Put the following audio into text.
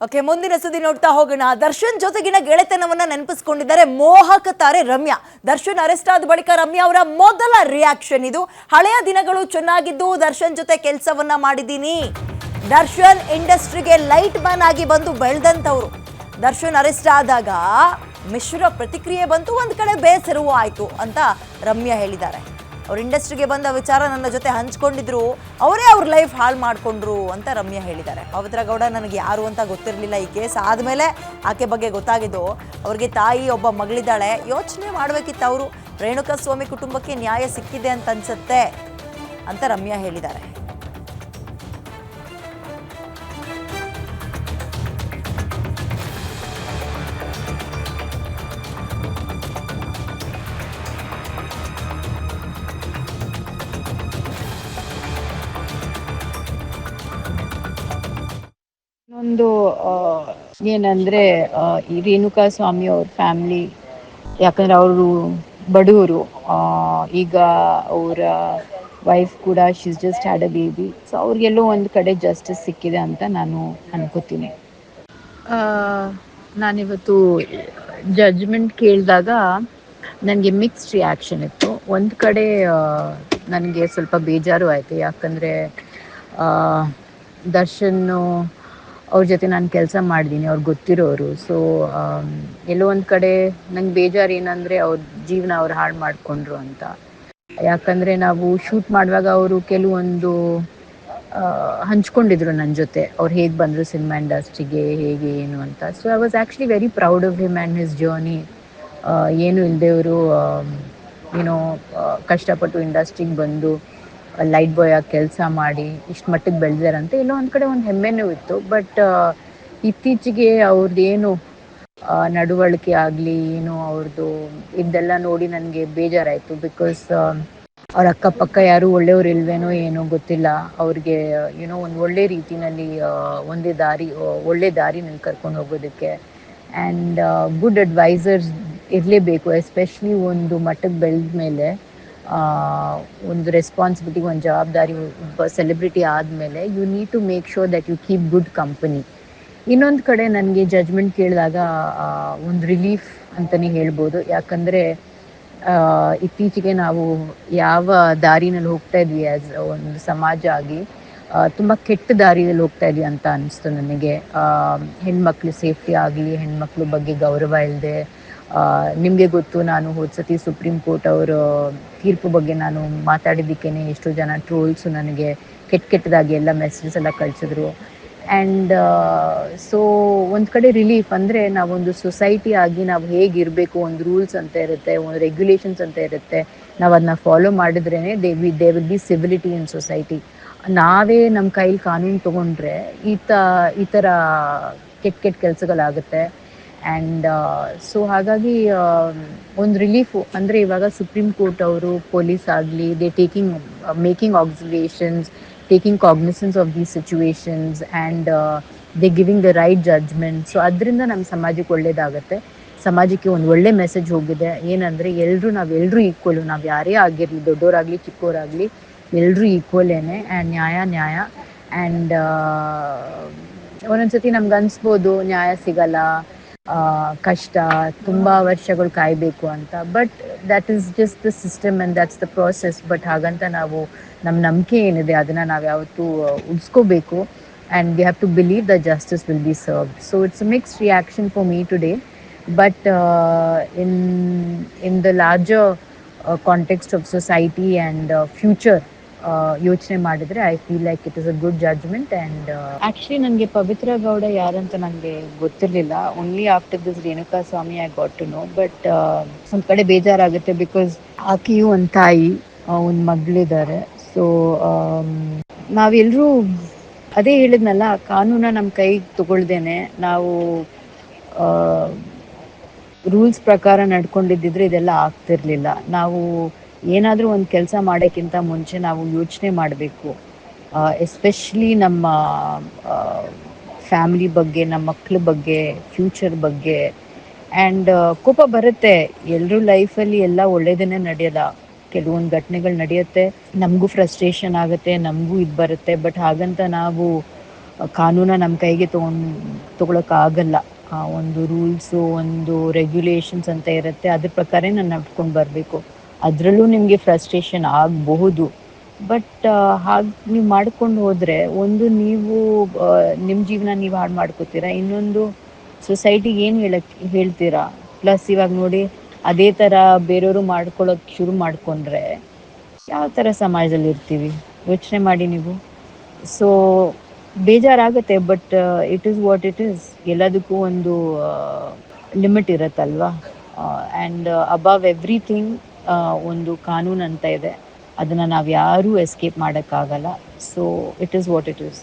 Okay, ಮುಂದಿನ ಸುದ್ದಿ ನೋಡ್ತಾ ಹೋಗೋಣ. ದರ್ಶನ್ ಜೊತೆಗಿನ ಗೆಳೆತನವನ್ನ ನೆನಪಿಸಿಕೊಂಡಿದ್ದಾರೆ ಮೋಹಕ ತಾರೆ ರಮ್ಯಾ. ದರ್ಶನ್ ಅರೆಸ್ಟ್ ಆದ ಬಳಿಕ ರಮ್ಯಾ ಅವರ ಮೊದಲ ರಿಯಾಕ್ಷನ್ ಇದು. ಹಳೆಯ ದಿನಗಳು ಚೆನ್ನಾಗಿದ್ದು ದರ್ಶನ್ ಜೊತೆ ಕೆಲಸವನ್ನ ಮಾಡಿದ್ದೀನಿ. ದರ್ಶನ್ ಇಂಡಸ್ಟ್ರಿಗೆ ಲೈಟ್ ಮ್ಯಾನ್ ಆಗಿ ಬಂದು ಬೆಳೆದಂತವರು. ದರ್ಶನ್ ಅರೆಸ್ಟ್ ಆದಾಗ ಮಿಶ್ರ ಪ್ರತಿಕ್ರಿಯೆ ಬಂತು, ಒಂದ್ ಕಡೆ ಬೇಸರವೂ ಆಯ್ತು ಅಂತ ರಮ್ಯಾ ಹೇಳಿದ್ದಾರೆ. ಅವ್ರ ಇಂಡಸ್ಟ್ರಿಗೆ ಬಂದ ವಿಚಾರ ನನ್ನ ಜೊತೆ ಹಂಚ್ಕೊಂಡಿದ್ರು, ಅವರೇ ಅವ್ರ ಲೈಫ್ ಹಾಳು ಮಾಡಿಕೊಂಡ್ರು ಅಂತ ರಮ್ಯಾ ಹೇಳಿದ್ದಾರೆ. ಪವಿತ್ರ ಗೌಡ ನನಗೆ ಯಾರು ಅಂತ ಗೊತ್ತಿರಲಿಲ್ಲ. ಈ ಕೇಸ್ ಆದಮೇಲೆ ಆಕೆ ಬಗ್ಗೆ ಗೊತ್ತಾಗಿದ್ದು. ಅವ್ರಿಗೆ ತಾಯಿ ಒಬ್ಬ ಮಗಳಿದ್ದಾಳೆ. ಯೋಚನೆ ಮಾಡಬೇಕಿತ್ತು ಅವರು. ರೇಣುಕಾ ಸ್ವಾಮಿ ಕುಟುಂಬಕ್ಕೆ ನ್ಯಾಯ ಸಿಕ್ಕಿದೆ ಅಂತ ಅನ್ಸುತ್ತೆ ಅಂತ ರಮ್ಯಾ ಹೇಳಿದ್ದಾರೆ. ಒಂದು ಏನಂದ್ರೆ ಈ ರೇಣುಕಾ ಸ್ವಾಮಿ ಅವ್ರ ಫ್ಯಾಮಿಲಿ, ಯಾಕಂದ್ರೆ ಅವರು ಬಡವರು. ಈಗ ಅವರ ವೈಫ್ ಕೂಡ she's just had a baby. So ಅವ್ರಿಗೆಲ್ಲೋ ಒಂದು ಕಡೆ ಜಸ್ಟಿಸ್ ಸಿಕ್ಕಿದೆ ಅಂತ ನಾನು ಅನ್ಕೋತೀನಿ. ನಾನಿವತ್ತು ಜಡ್ಜ್ಮೆಂಟ್ ಕೇಳಿದಾಗ ನನಗೆ ಮಿಕ್ಸ್ಡ್ ರಿಯಾಕ್ಷನ್ ಇತ್ತು. ಒಂದು ಕಡೆ ನನಗೆ ಸ್ವಲ್ಪ ಬೇಜಾರು ಆಯಿತು, ಯಾಕಂದರೆ ದರ್ಶನ್ನು ಅವ್ರ ಜೊತೆ ನಾನು ಕೆಲಸ ಮಾಡಿದ್ದೀನಿ, ಅವ್ರಿಗೆ ಗೊತ್ತಿರೋರು. ಸೊ ಎಲ್ಲೋ ಒಂದು ಕಡೆ ನಂಗೆ ಬೇಜಾರು ಏನಂದರೆ ಅವ್ರ ಜೀವನ ಅವ್ರು ಹಾಳು ಮಾಡಿಕೊಂಡ್ರು ಅಂತ. ಯಾಕಂದರೆ ನಾವು ಶೂಟ್ ಮಾಡುವಾಗ ಅವರು ಕೆಲವೊಂದು ಹಂಚ್ಕೊಂಡಿದ್ರು ನನ್ನ ಜೊತೆ, ಅವ್ರು ಹೇಗೆ ಬಂದರು ಸಿನಿಮಾ ಇಂಡಸ್ಟ್ರಿಗೆ, ಹೇಗೆ ಏನು ಅಂತ. So I was actually very proud of him and his journey. ಏನು ಇಲ್ಲದೆವರು ಏನೋ ಕಷ್ಟಪಟ್ಟು ಇಂಡಸ್ಟ್ರಿಗೆ ಬಂದು ಲೈಟ್ ಬಾಯ್ ಆಗಿ ಕೆಲಸ ಮಾಡಿ ಇಷ್ಟು ಮಟ್ಟಿಗೆ ಬೆಳೆದಾರಂತೆ ಎಲ್ಲೋ ಒಂದು ಕಡೆ ಒಂದು ಹೆಮ್ಮೆನೂ ಇತ್ತು. ಬಟ್ ಇತ್ತೀಚೆಗೆ ಅವ್ರದ್ದೇನು ನಡವಳಿಕೆ ಆಗಲಿ ಏನು ಅವ್ರದ್ದು ಇದೆಲ್ಲ ನೋಡಿ ನನಗೆ ಬೇಜಾರಾಯಿತು. ಬಿಕಾಸ್ ಅವ್ರ ಅಕ್ಕಪಕ್ಕ ಯಾರೂ ಒಳ್ಳೆಯವ್ರು ಇಲ್ವೇನೋ ಏನೋ ಗೊತ್ತಿಲ್ಲ. ಅವ್ರಿಗೆ ಏನೋ ಒಂದು ಒಳ್ಳೆ ರೀತಿಯಲ್ಲಿ ಒಳ್ಳೆ ದಾರಿನಲ್ಲಿ ಕರ್ಕೊಂಡು ಹೋಗೋದಕ್ಕೆ ಆ್ಯಂಡ್ ಗುಡ್ ಅಡ್ವೈಸರ್ಸ್ ಇರಲೇಬೇಕು. ಎಸ್ಪೆಷಲಿ ಒಂದು ಮಟ್ಟಕ್ಕೆ ಬೆಳೆದ ಮೇಲೆ ಒಂದು ರೆಸ್ಪಾನ್ಸಿಬಿಲಿಟಿ, ಒಂದು ಜವಾಬ್ದಾರಿ, ಒಬ್ಬ ಸೆಲೆಬ್ರಿಟಿ ಆದಮೇಲೆ you need to make sure that you keep good company. ಇನ್ನೊಂದು ಕಡೆ ನನಗೆ ಜಡ್ಜ್ಮೆಂಟ್ ಕೇಳಿದಾಗ ಒಂದು ರಿಲೀಫ್ ಅಂತಲೇ ಹೇಳ್ಬೋದು. ಯಾಕಂದರೆ ಇತ್ತೀಚೆಗೆ ನಾವು ಯಾವ ದಾರಿನಲ್ಲಿ ಹೋಗ್ತಾ ಇದ್ವಿ ಆ್ಯಸ್ ಒಂದು ಸಮಾಜ ಆಗಿ, ತುಂಬ ಕೆಟ್ಟ ದಾರಿಯಲ್ಲಿ ಹೋಗ್ತಾ ಇದ್ವಿ ಅಂತ ಅನಿಸ್ತು ನನಗೆ. ಹೆಣ್ಮಕ್ಳು ಸೇಫ್ಟಿ ಆಗಲಿ, ಹೆಣ್ಮಕ್ಳ ಬಗ್ಗೆ ಗೌರವ ಇಲ್ಲದೆ, ನಿಮಗೆ ಗೊತ್ತು, ನಾನು ಹೋದ ಸತಿ ಸುಪ್ರೀಂ ಕೋರ್ಟ್ ಅವರ ತೀರ್ಪು ಬಗ್ಗೆ ನಾನು ಮಾತಾಡಿದ್ದಕ್ಕೇ ಎಷ್ಟೋ ಜನ ಟ್ರೋಲ್ಸು ನನಗೆ ಕೆಟ್ಟದಾಗಿ ಎಲ್ಲ ಮೆಸೇಜಸ್ ಎಲ್ಲ ಕಳಿಸಿದ್ರು. ಆ್ಯಂಡ್ ಸೊ ಒಂದು ಕಡೆ ರಿಲೀಫ್ ಅಂದರೆ ನಾವೊಂದು ಸೊಸೈಟಿ ಆಗಿ ನಾವು ಹೇಗಿರಬೇಕು, ಒಂದು ರೂಲ್ಸ್ ಅಂತ ಇರುತ್ತೆ, ಒಂದು ರೆಗ್ಯುಲೇಷನ್ಸ್ ಅಂತ ಇರುತ್ತೆ. ನಾವು ಅದನ್ನ ಫಾಲೋ ಮಾಡಿದ್ರೇ they will be civility in society. ನಾವೇ ನಮ್ಮ ಕೈಲಿ ಕಾನೂನು ತೊಗೊಂಡ್ರೆ ಈ ಥರ ಕೆಟ್ಟ ಕೆಲಸಗಳಾಗುತ್ತೆ. ಆ್ಯಂಡ್ ಸೊ ಹಾಗಾಗಿ ಒಂದು ರಿಲೀಫು ಅಂದರೆ ಇವಾಗ ಸುಪ್ರೀಂ ಕೋರ್ಟ್ ಅವರು ಪೊಲೀಸ್ ಆಗಲಿ they making observations, taking cognisance of these situations and they giving the right judgement. So ಅದರಿಂದ ನಮ್ಮ ಸಮಾಜಕ್ಕೆ ಒಳ್ಳೆಯದಾಗುತ್ತೆ. ಸಮಾಜಕ್ಕೆ ಒಂದು ಒಳ್ಳೆ ಮೆಸೇಜ್ ಹೋಗಿದೆ. ಏನಂದರೆ ನಾವೆಲ್ಲರೂ ಈಕ್ವಲು, ನಾವು ಯಾರೇ ಆಗಿರಲಿ, ದೊಡ್ಡವರಾಗಲಿ ಚಿಕ್ಕವರಾಗಲಿ, ಎಲ್ಲರೂ ಈಕ್ವಲೇನೆ. ಆ್ಯಂಡ್ ನ್ಯಾಯ ಆ್ಯಂಡ್ ಒಂದೊಂದು ಸತಿ ನಮ್ಗೆ ಅನಿಸ್ಬೋದು ನ್ಯಾಯ ಸಿಗಲ್ಲ, ಕಷ್ಟ, ತುಂಬ ವರ್ಷಗಳು ಕಾಯಬೇಕು ಅಂತ. But that is just the system and that's the process. But ಹಾಗಂತ ನಾವು ನಮ್ಮ ನಂಬಿಕೆ ಏನಿದೆ ಅದನ್ನು ನಾವು ಯಾವತ್ತೂ ಉಳಿಸ್ಕೋಬೇಕು. And we have to believe the justice will be served. So it's a mixed reaction for me today. But in the larger context of society and future ಯೋಚನೆ ಮಾಡಿದರೆ I feel like it is a good judgement. And actually ನನಗೆ ಪವಿತ್ರ ಗೌಡ ಯಾರಂತ ನನಗೆ ಗೊತ್ತಿರಲಿಲ್ಲ. Only after this Renuka Swamy I got to know. But ಒಂದು ಕಡೆ ಬೇಜಾರಾಗುತ್ತೆ, because ಆಕೆಯೂ ಒಂದು ತಾಯಿ, ಒಂದು ಮಗಳಿದ್ದಾರೆ. ಸೊ ನಾವೆಲ್ಲರೂ ಅದೇ ಹೇಳಿದ್ನಲ್ಲ, ಕಾನೂನ ನಮ್ಮ ಕೈಗೆ ತಗೊಳ್ದೇನೆ ನಾವು ರೂಲ್ಸ್ ಪ್ರಕಾರ ನಡ್ಕೊಂಡಿದ್ದಿದ್ರೆ ಇದೆಲ್ಲ ಆಗ್ತಿರ್ಲಿಲ್ಲ. ನಾವು ಏನಾದರೂ ಒಂದು ಕೆಲಸ ಮಾಡೋಕ್ಕಿಂತ ಮುಂಚೆ ನಾವು ಯೋಚನೆ ಮಾಡಬೇಕು. ಎಸ್ಪೆಷಲಿ ನಮ್ಮ ಫ್ಯಾಮಿಲಿ ಬಗ್ಗೆ, ನಮ್ಮ ಮಕ್ಕಳ ಬಗ್ಗೆ, ಫ್ಯೂಚರ್ ಬಗ್ಗೆ. ಆ್ಯಂಡ್ ಕೋಪ ಬರುತ್ತೆ. ಎಲ್ಲರೂ ಲೈಫಲ್ಲಿ ಎಲ್ಲ ಒಳ್ಳೆಯದನ್ನೇ ನಡೆಯೋಲ್ಲ, ಕೆಲವೊಂದು ಘಟನೆಗಳು ನಡೆಯುತ್ತೆ, ನಮಗೂ ಫ್ರಸ್ಟ್ರೇಷನ್ ಆಗುತ್ತೆ, ನಮಗೂ ಇದು ಬರುತ್ತೆ. ಬಟ್ ಹಾಗಂತ ನಾವು ಕಾನೂನ ನಮ್ಮ ಕೈಗೆ ತೊಗೊಳಕ್ಕಾಗಲ್ಲ. ಒಂದು ರೂಲ್ಸು, ಒಂದು ರೆಗ್ಯುಲೇಷನ್ಸ್ ಅಂತ ಇರುತ್ತೆ. ಅದ್ರ ಪ್ರಕಾರ ನಾನು ನಡ್ಕೊಂಡು ಬರಬೇಕು. ಅದರಲ್ಲೂ ನಿಮಗೆ ಫ್ರಸ್ಟ್ರೇಷನ್ ಆಗಬಹುದು. ಬಟ್ ಹಾಗೆ ನೀವು ಮಾಡ್ಕೊಂಡು ಹೋದರೆ, ಒಂದು ನೀವು ನಿಮ್ಮ ಜೀವನ ನೀವು ಹಾಳು ಮಾಡ್ಕೋತೀರಾ, ಇನ್ನೊಂದು ಸೊಸೈಟಿಗೆ ಏನು ಹೇಳ್ತೀರಾ. ಪ್ಲಸ್ ಇವಾಗ ನೋಡಿ, ಅದೇ ಥರ ಬೇರೆಯವರು ಮಾಡ್ಕೊಳ್ಳೋಕೆ ಶುರು ಮಾಡಿಕೊಂಡ್ರೆ ಯಾವ ಥರ ಸಮಾಜದಲ್ಲಿ ಇರ್ತೀವಿ ಯೋಚನೆ ಮಾಡಿ ನೀವು. ಸೊ ಬೇಜಾರಾಗುತ್ತೆ, but it is what it is. ಎಲ್ಲದಕ್ಕೂ ಒಂದು ಲಿಮಿಟ್ ಇರುತ್ತಲ್ವಾ. ಆ್ಯಂಡ್ ಅಬವ್ ಎವ್ರಿಥಿಂಗ್ ಒಂದು ಕಾನೂನು ಅಂತ ಇದೆ, ಅದನ್ನು ನಾವು ಯಾರೂ ಎಸ್ಕೇಪ್ ಮಾಡೋಕ್ಕಾಗಲ್ಲ. So it is what it is.